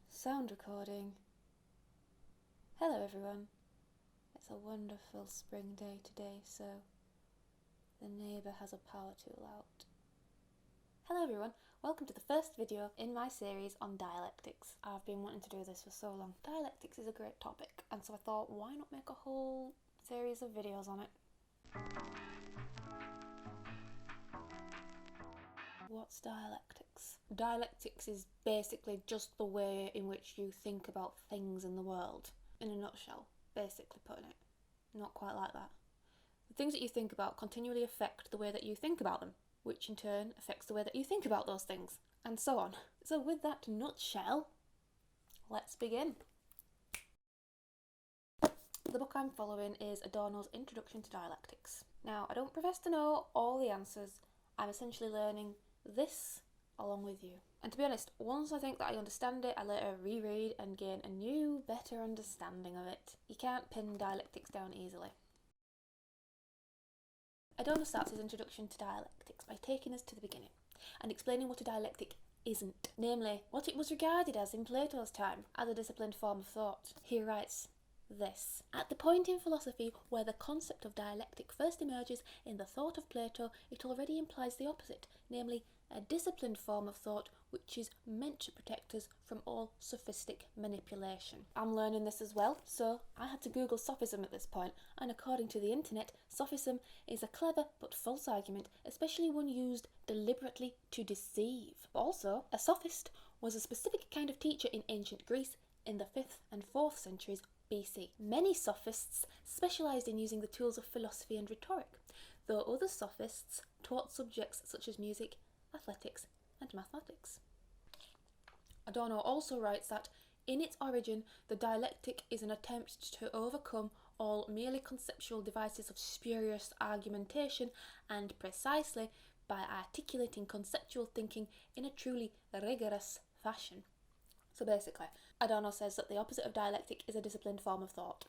Sound recording. Hello everyone. It's a wonderful spring day today, so the neighbour has a power tool out. Hello everyone, welcome to the first video in my series on dialectics. I've been wanting to do this for so long. Dialectics is a great topic, and so I thought, why not make a whole series of videos on it? What's dialectics? Dialectics is basically just the way in which you think about things in the world. In a nutshell, basically putting it. Not quite like that. The things that you think about continually affect the way that you think about them, which in turn affects the way that you think about those things, and so on. So with that nutshell, let's begin. The book I'm following is Adorno's Introduction to Dialectics. Now, I don't profess to know all the answers. I'm essentially learning this along with you. And to be honest, once I think that I understand it, I later reread and gain a new, better understanding of it. You can't pin dialectics down easily. Adorno starts his introduction to dialectics by taking us to the beginning and explaining what a dialectic isn't, namely, what it was regarded as in Plato's time as a disciplined form of thought. He writes this: at the point in philosophy where the concept of dialectic first emerges in the thought of Plato, it already implies the opposite, namely, a disciplined form of thought which is meant to protect us from all sophistic manipulation. I'm learning this as well, so I had to Google sophism at this point, and according to the internet, sophism is a clever but false argument, especially one used deliberately to deceive. Also, a sophist was a specific kind of teacher in ancient Greece in the 5th and 4th centuries BC. Many sophists specialised in using the tools of philosophy and rhetoric, though other sophists taught subjects such as music, athletics, and mathematics. Adorno also writes that, in its origin, the dialectic is an attempt to overcome all merely conceptual devices of spurious argumentation, and precisely by articulating conceptual thinking in a truly rigorous fashion. So basically, Adorno says that the opposite of dialectic is a disciplined form of thought.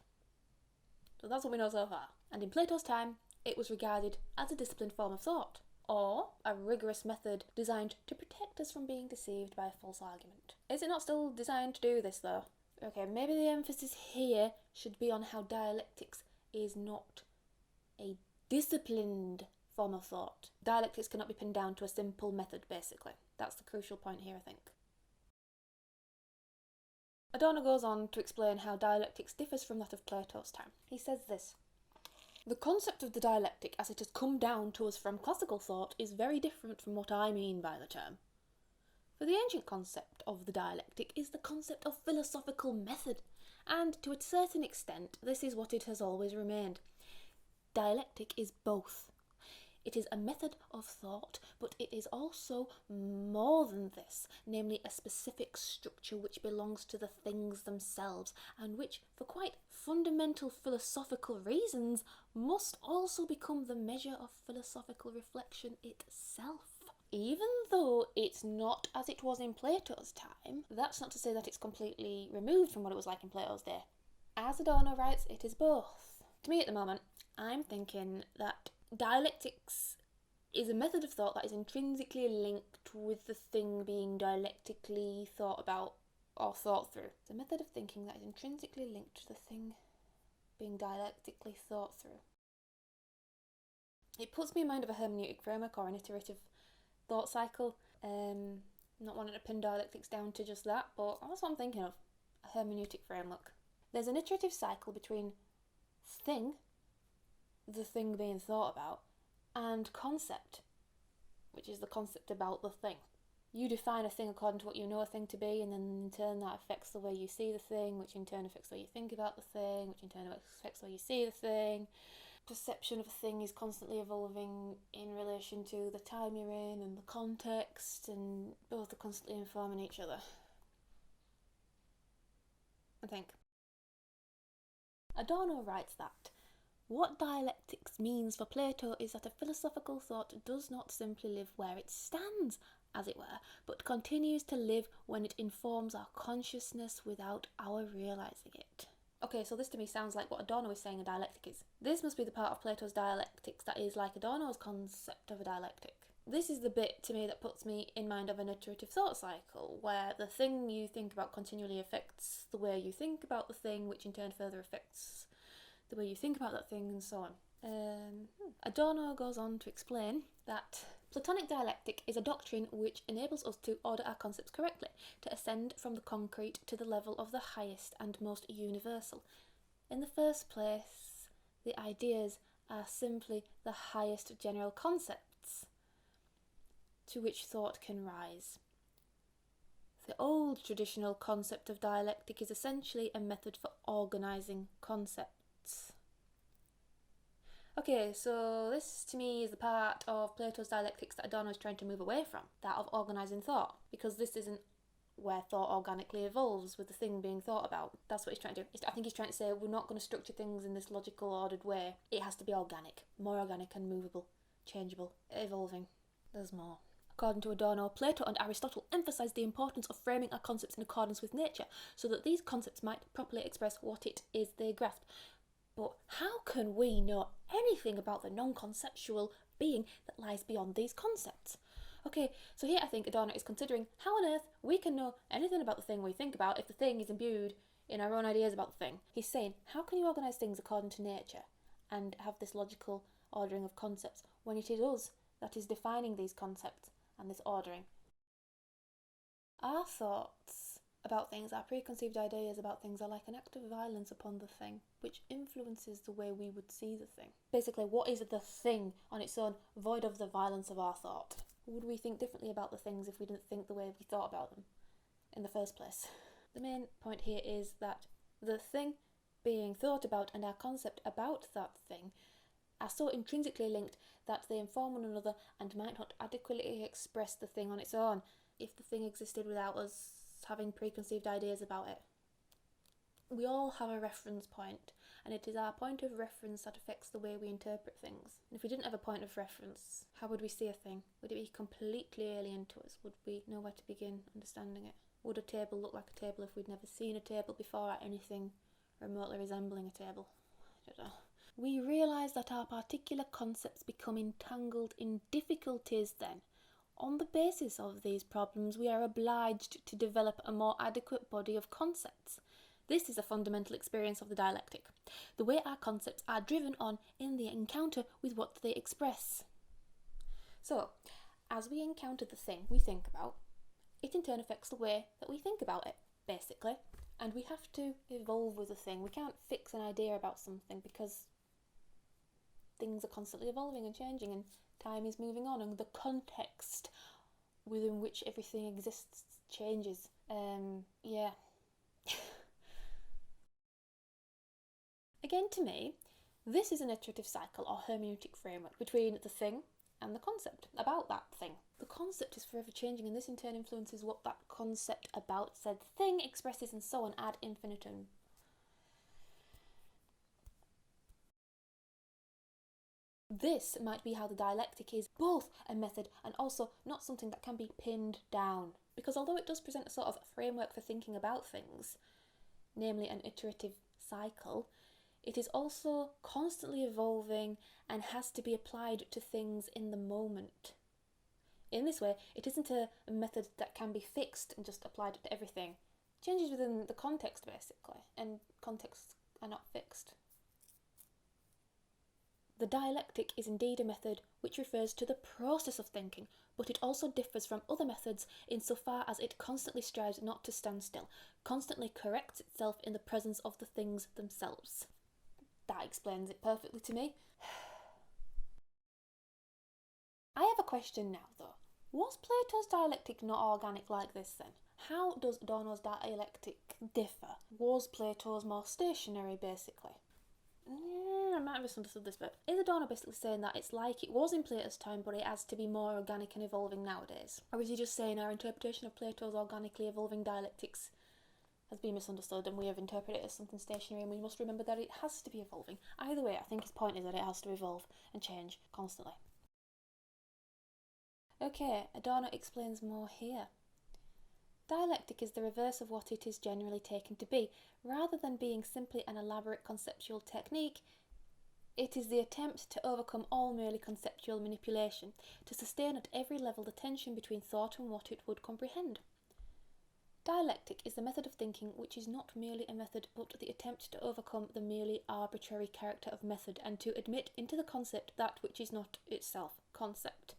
So that's what we know so far. And in Plato's time, it was regarded as a disciplined form of thought, or a rigorous method designed to protect us from being deceived by a false argument. Is it not still designed to do this though? Okay, maybe the emphasis here should be on how dialectics is not a disciplined form of thought. Dialectics cannot be pinned down to a simple method, basically. That's the crucial point here, I think. Adorno goes on to explain how dialectics differs from that of Plato's time. He says this: the concept of the dialectic as it has come down to us from classical thought is very different from what I mean by the term. For the ancient concept of the dialectic is the concept of philosophical method, and to a certain extent this is what it has always remained. Dialectic is both. It is a method of thought, but it is also more than this, namely a specific structure which belongs to the things themselves, and which, for quite fundamental philosophical reasons, must also become the measure of philosophical reflection itself. Even though it's not as it was in Plato's time, that's not to say that it's completely removed from what it was like in Plato's day. As Adorno writes, it is both. To me at the moment, I'm thinking that dialectics is a method of thought that is intrinsically linked with the thing being dialectically thought about or thought through. It's a method of thinking that is intrinsically linked to the thing being dialectically thought through. It puts me in mind of a hermeneutic framework or an iterative thought cycle. Not wanting to pin dialectics down to just that, but that's what I'm thinking of. A hermeneutic framework. There's an iterative cycle between thing, the thing being thought about, and concept, which is the concept about the thing. You define a thing according to what you know a thing to be, and then in turn that affects the way you see the thing, which in turn affects the way you think about the thing, which in turn affects the way you see the thing. Perception of a thing is constantly evolving in relation to the time you're in and the context, and both are constantly informing each other, I think. Adorno writes that what dialectics means for Plato is that a philosophical thought does not simply live where it stands, as it were, but continues to live when it informs our consciousness without our realising it. Okay, so this to me sounds like what Adorno is saying a dialectic is. This must be the part of Plato's dialectics that is like Adorno's concept of a dialectic. This is the bit to me that puts me in mind of an iterative thought cycle, where the thing you think about continually affects the way you think about the thing, which in turn further affects the way you think about that thing, and so on. Adorno goes on to explain that Platonic dialectic is a doctrine which enables us to order our concepts correctly, to ascend from the concrete to the level of the highest and most universal. In the first place, the ideas are simply the highest general concepts to which thought can rise. The old traditional concept of dialectic is essentially a method for organising concepts. Okay, so this to me is the part of Plato's Dialectics that Adorno is trying to move away from, that of organising thought, because this isn't where thought organically evolves with the thing being thought about. That's what he's trying to do. I think he's trying to say we're not going to structure things in this logical, ordered way. It has to be organic, more organic and movable, changeable, evolving. There's more. According to Adorno, Plato and Aristotle emphasised the importance of framing our concepts in accordance with nature, so that these concepts might properly express what it is they grasp. But how can we know anything about the non-conceptual being that lies beyond these concepts? Okay, so here I think Adorno is considering how on earth we can know anything about the thing we think about if the thing is imbued in our own ideas about the thing. He's saying, how can you organise things according to nature and have this logical ordering of concepts when it is us that is defining these concepts and this ordering? Our thoughts about things, our preconceived ideas about things, are like an act of violence upon the thing, which influences the way we would see the thing. Basically, what is the thing on its own, void of the violence of our thought? Would we think differently about the things if we didn't think the way we thought about them in the first place? The main point here is that the thing being thought about and our concept about that thing are so intrinsically linked that they inform one another and might not adequately express the thing on its own if the thing existed without us having preconceived ideas about it. We all have a reference point, and it is our point of reference that affects the way we interpret things. And if we didn't have a point of reference, how would we see a thing? Would it be completely alien to us? Would we know where to begin understanding it? Would a table look like a table if we'd never seen a table before, or anything remotely resembling a table? I don't know. We realise that our particular concepts become entangled in difficulties then. On the basis of these problems, we are obliged to develop a more adequate body of concepts. This is a fundamental experience of the dialectic, the way our concepts are driven on in the encounter with what they express. So, as we encounter the thing we think about, it in turn affects the way that we think about it, basically. And we have to evolve with the thing. We can't fix an idea about something because things are constantly evolving and changing, and time is moving on, and the context within which everything exists changes. Yeah. Again, to me, this is an iterative cycle or hermeneutic framework between the thing and the concept about that thing. The concept is forever changing, and this in turn influences what that concept about said thing expresses, and so on ad infinitum. This might be how the dialectic is both a method and also not something that can be pinned down. Because although it does present a sort of framework for thinking about things, namely an iterative cycle, it is also constantly evolving and has to be applied to things in the moment. In this way, it isn't a method that can be fixed and just applied to everything. It changes within the context, basically, and contexts are not fixed. The dialectic is indeed a method which refers to the process of thinking, but it also differs from other methods insofar as it constantly strives not to stand still, constantly corrects itself in the presence of the things themselves. That explains it perfectly to me. I have a question now though. Was Plato's dialectic not organic like this then? How does Adorno's dialectic differ? Was Plato's more stationary basically? I might have misunderstood this, but is Adorno basically saying that it's like it was in Plato's time, but it has to be more organic and evolving nowadays? Or is he just saying our interpretation of Plato's organically evolving dialectics has been misunderstood and we have interpreted it as something stationary, and we must remember that it has to be evolving? Either way, I think his point is that it has to evolve and change constantly. Okay, Adorno explains more here. Dialectic is the reverse of what it is generally taken to be. Rather than being simply an elaborate conceptual technique, It is the attempt to overcome all merely conceptual manipulation, to sustain at every level the tension between thought and what it would comprehend. Dialectic is the method of thinking which is not merely a method but the attempt to overcome the merely arbitrary character of method and to admit into the concept that which is not itself concept.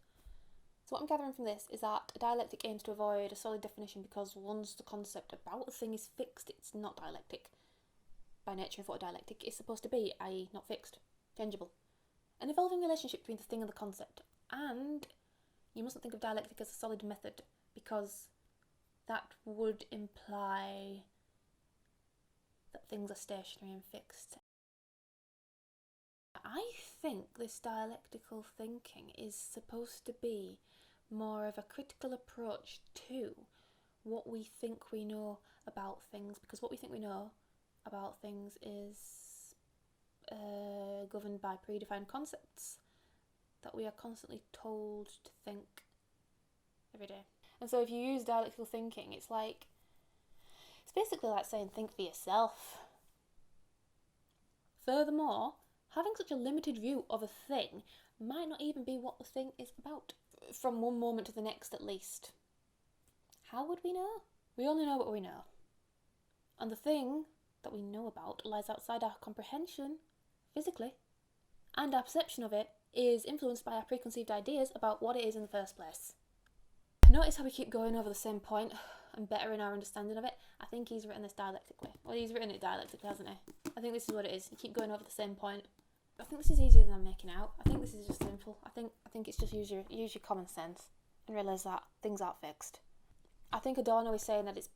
So what I'm gathering from this is that a dialectic aims to avoid a solid definition because once the concept about a thing is fixed, it's not dialectic. By nature of what a dialectic is supposed to be, i.e. not fixed, changeable. An evolving relationship between the thing and the concept. And you mustn't think of dialectic as a solid method because that would imply that things are stationary and fixed. I think this dialectical thinking is supposed to be more of a critical approach to what we think we know about things, because what we think we know about things is governed by predefined concepts that we are constantly told to think every day. And so if you use dialectical thinking, it's basically like saying think for yourself. Furthermore, having such a limited view of a thing might not even be what the thing is about, from one moment to the next at least. How would we know? We only know what we know. And the thing that we know about lies outside our comprehension, physically. And our perception of it is influenced by our preconceived ideas about what it is in the first place. Notice how we keep going over the same point and bettering our understanding of it. I think he's written this dialectically. Well, he's written it dialectically, hasn't he? I think this is what it is. You keep going over the same point. I think this is easier than I'm making out. I think this is just simple. I think it's just use your common sense and realise that things aren't fixed. I think Adorno is saying that it's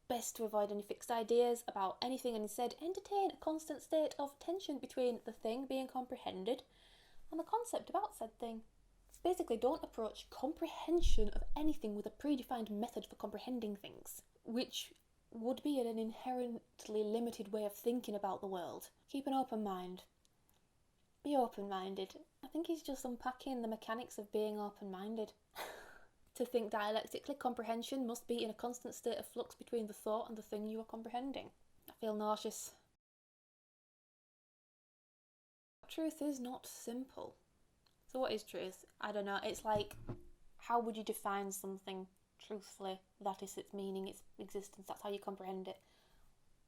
best to avoid any fixed ideas about anything and instead entertain a constant state of tension between the thing being comprehended and the concept about said thing. Basically, don't approach comprehension of anything with a predefined method for comprehending things, which would be an inherently limited way of thinking about the world. Keep an open mind. Be open-minded. I think he's just unpacking the mechanics of being open-minded. To think dialectically, comprehension must be in a constant state of flux between the thought and the thing you are comprehending. I feel nauseous. Truth is not simple. So what is truth? I don't know. It's like, how would you define something truthfully? That is its meaning, its existence. That's how you comprehend it.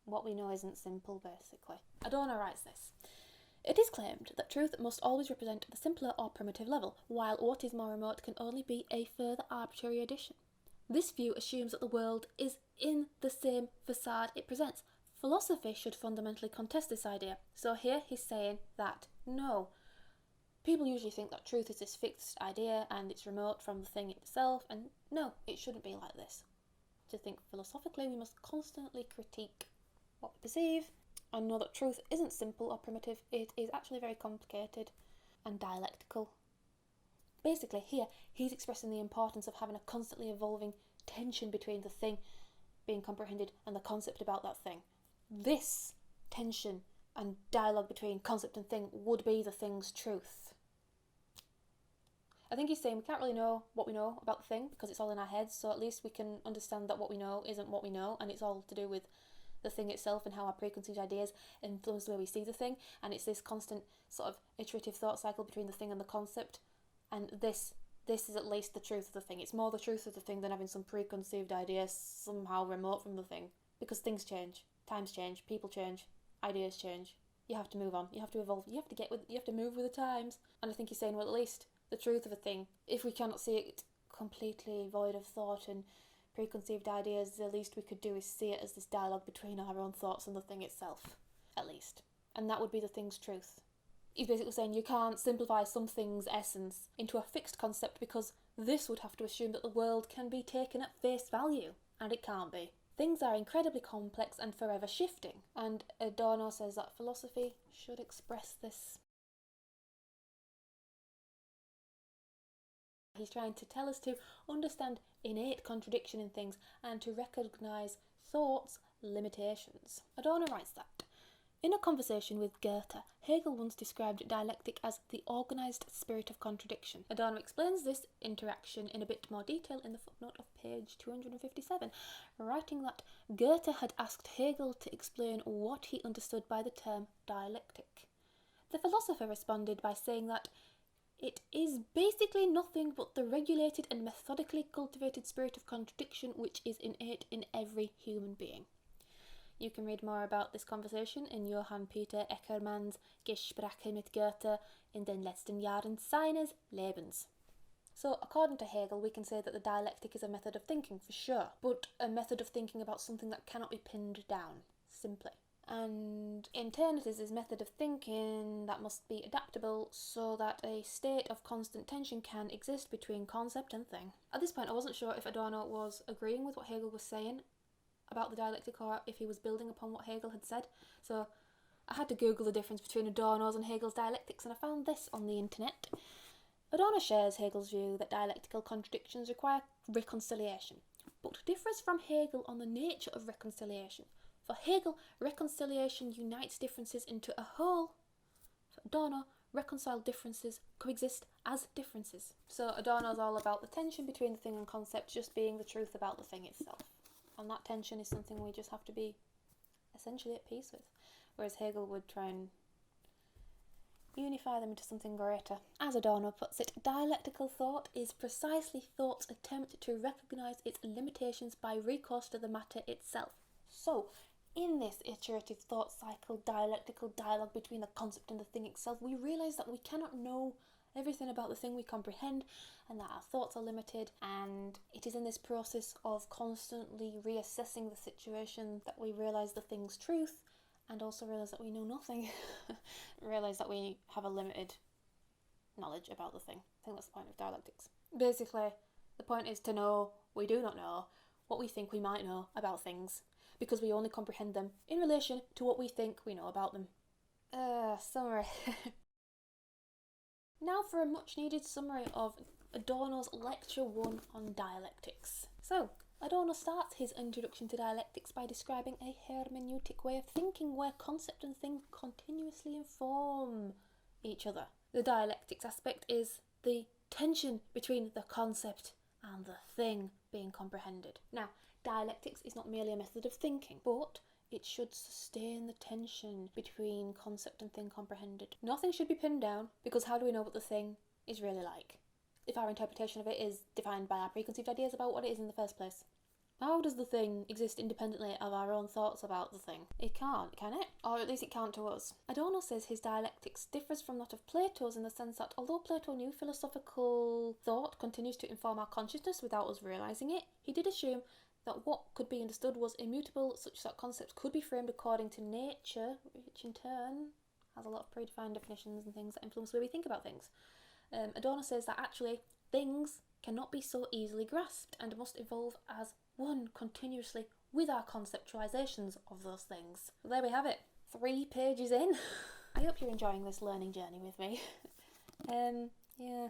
What we know isn't simple, basically. Adorno writes this. It is claimed that truth must always represent the simpler or primitive level, while what is more remote can only be a further arbitrary addition. This view assumes that the world is in the same facade it presents. Philosophy should fundamentally contest this idea. So here he's saying that no. People usually think that truth is this fixed idea and it's remote from the thing itself, and no, it shouldn't be like this. To think philosophically, we must constantly critique what we perceive and know that truth isn't simple or primitive, it is actually very complicated and dialectical. Basically, here, he's expressing the importance of having a constantly evolving tension between the thing being comprehended and the concept about that thing. This tension and dialogue between concept and thing would be the thing's truth. I think he's saying we can't really know what we know about the thing because it's all in our heads, so at least we can understand that what we know isn't what we know, and it's all to do with the thing itself and how our preconceived ideas influence the way we see the thing, and it's this constant sort of iterative thought cycle between the thing and the concept, and this is at least the truth of the thing. It's more the truth of the thing than having some preconceived idea somehow remote from the thing, because things change, times change, people change, ideas change. You have to move on, you have to evolve, you have to move with the times. And I think he's saying, well, at least the truth of a thing, if we cannot see it completely void of thought and preconceived ideas, the least we could do is see it as this dialogue between our own thoughts and the thing itself, at least. And that would be the thing's truth. He's basically saying you can't simplify something's essence into a fixed concept because this would have to assume that the world can be taken at face value, and it can't be. Things are incredibly complex and forever shifting, and Adorno says that philosophy should express this. He's trying to tell us to understand innate contradiction in things and to recognise thought's limitations. Adorno writes that in a conversation with Goethe, Hegel once described dialectic as the organised spirit of contradiction. Adorno explains this interaction in a bit more detail in the footnote of page 257, writing that Goethe had asked Hegel to explain what he understood by the term dialectic. The philosopher responded by saying that it is basically nothing but the regulated and methodically cultivated spirit of contradiction which is innate in every human being. You can read more about this conversation in Johann Peter Eckermann's Gespräche mit Goethe in den letzten Jahren seines Lebens. So, according to Hegel, we can say that the dialectic is a method of thinking, for sure, but a method of thinking about something that cannot be pinned down, simply. And in turn, it is his method of thinking that must be adaptable so that a state of constant tension can exist between concept and thing. At this point, I wasn't sure if Adorno was agreeing with what Hegel was saying about the dialectic or if he was building upon what Hegel had said, so I had to Google the difference between Adorno's and Hegel's dialectics, and I found this on the internet. Adorno shares Hegel's view that dialectical contradictions require reconciliation, but differs from Hegel on the nature of reconciliation. For Hegel, reconciliation unites differences into a whole. For Adorno, reconciled differences coexist as differences. So Adorno's all about the tension between the thing and concept just being the truth about the thing itself. And that tension is something we just have to be essentially at peace with. Whereas Hegel would try and unify them into something greater. As Adorno puts it, dialectical thought is precisely thought's attempt to recognise its limitations by recourse to the matter itself. So, in this iterative thought cycle, dialectical dialogue between the concept and the thing itself, we realise that we cannot know everything about the thing we comprehend, and that our thoughts are limited, and it is in this process of constantly reassessing the situation that we realise the thing's truth, and also realise that we know nothing. Realise that we have a limited knowledge about the thing. I think that's the point of dialectics. Basically, the point is to know we do not know what we think we might know about things, because we only comprehend them in relation to what we think we know about them. Summary. Now for a much needed summary of Adorno's Lecture 1 on dialectics. So, Adorno starts his introduction to dialectics by describing a hermeneutic way of thinking where concept and thing continuously inform each other. The dialectics aspect is the tension between the concept and the thing being comprehended. Now, dialectics is not merely a method of thinking, but it should sustain the tension between concept and thing comprehended. Nothing should be pinned down, because how do we know what the thing is really like if our interpretation of it is defined by our preconceived ideas about what it is in the first place? How does the thing exist independently of our own thoughts about the thing? It can't, can it? Or at least it can't to us. Adorno says his dialectics differs from that of Plato's in the sense that although Plato knew philosophical thought continues to inform our consciousness without us realising it, he did assume that what could be understood was immutable, such that concepts could be framed according to nature, which in turn has a lot of predefined definitions and things that influence the way we think about things. Adorno says that actually things cannot be so easily grasped and must evolve as one continuously with our conceptualizations of those things. So there we have it, 3 pages in. I hope you're enjoying this learning journey with me. Yeah.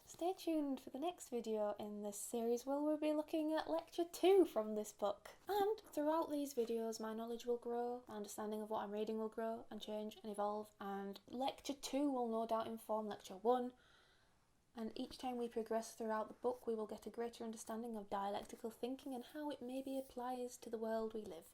Stay tuned for the next video in this series where we'll be looking at Lecture 2 from this book. And throughout these videos my knowledge will grow, my understanding of what I'm reading will grow and change and evolve, and Lecture 2 will no doubt inform Lecture 1, and each time we progress throughout the book we will get a greater understanding of dialectical thinking and how it maybe applies to the world we live.